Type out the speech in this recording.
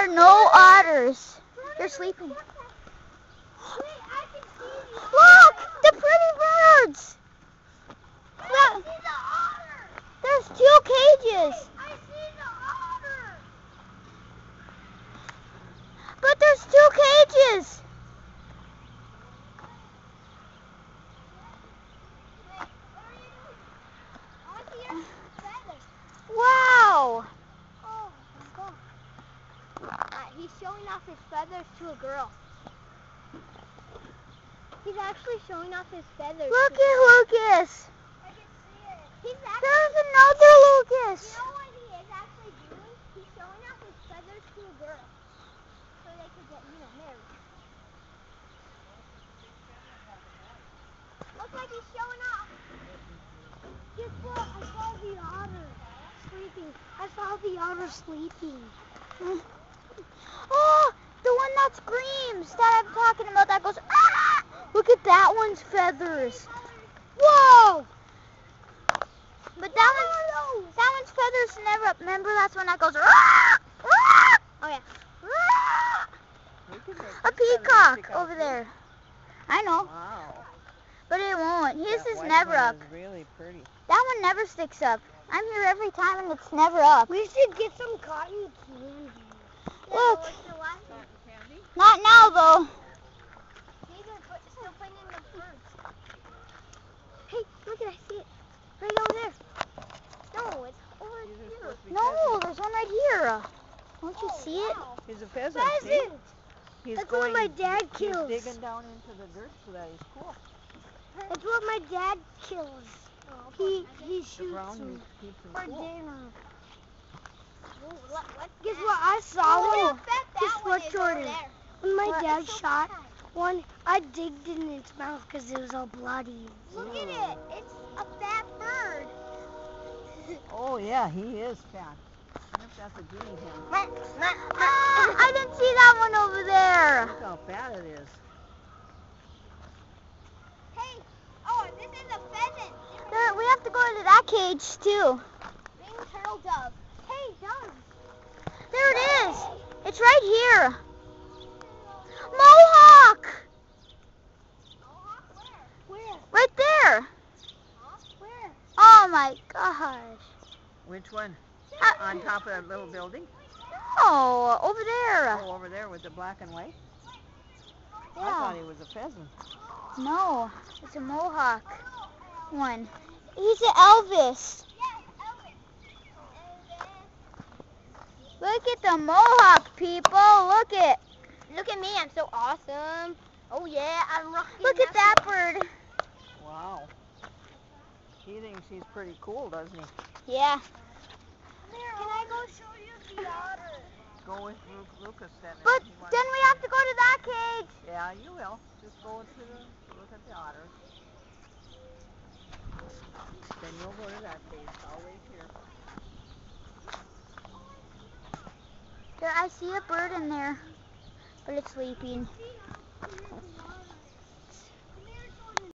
are no otters. They're sleeping. Look! The pretty birds! Look! There's 2 cages. But there's 2 cages. Wow! Oh my God. He's showing off his feathers to a girl. He's actually showing off his feathers. Look at Lucas. I can see it. There's another Lucas. You know what he is actually doing? He's showing off his feathers to a girl. So they could get, married. Looks like he's showing off. Guess what? I saw the otter sleeping. I saw the otter sleeping. Oh, the one that screams that I'm talking about that goes, ah! Look at that one's feathers. Whoa! But that one's feathers never up. Remember, that's one that goes, ah! Ah! Oh yeah. Ah! A peacock over there. I know. Wow. But it won't. His That is white never one up. is really pretty. That one never sticks up. I'm here every time and it's never up. We should get some cotton candy. Look. Cotton candy? Not now though. Still playing in the birds. Hey, look at I see it. Right over there. No, it's over These are here. supposed to be No, pheasants. there's one right here. Don't you see it? Wow. He's a pheasant. See? Pheasant! He's That's going, what my dad kills. He's digging down into the dirt so that he's cool. That's what my dad kills. He The shoots brown them meat keeps him for cool. dinner. Guess what I saw? Guess what, Jordan? When my dad shot one, I digged in its mouth because it was all bloody. Look at it. It's a fat bird. Oh yeah, he is fat. I wonder if that's a guinea hen. I didn't see that one over there. Look how fat it is. Hey, oh, this is a pheasant. We have to go into that cage too. Ring turtle dove. Hey, dove. There it is. It's right here. Mohawk. Where? Right there. Where? Oh my gosh. Which one? On top of that little building? Oh, over there. Oh, over there with the black and white? I Yeah. thought he was a pheasant. No, it's a Mohawk one. He's an Elvis. Look at the Mohawk, people. Look at me. I'm so awesome. Oh yeah, I'm rocking. Look at that bird. Wow. He thinks he's pretty cool, doesn't he? Yeah. Can I go show you the otter? Go with Lucas then. But He wants then to- we have to go to that cage. Yeah, you will. Just go look at the otters. Then you'll go to that cage. I'll wait here. There, I see a bird in there, but it's sleeping.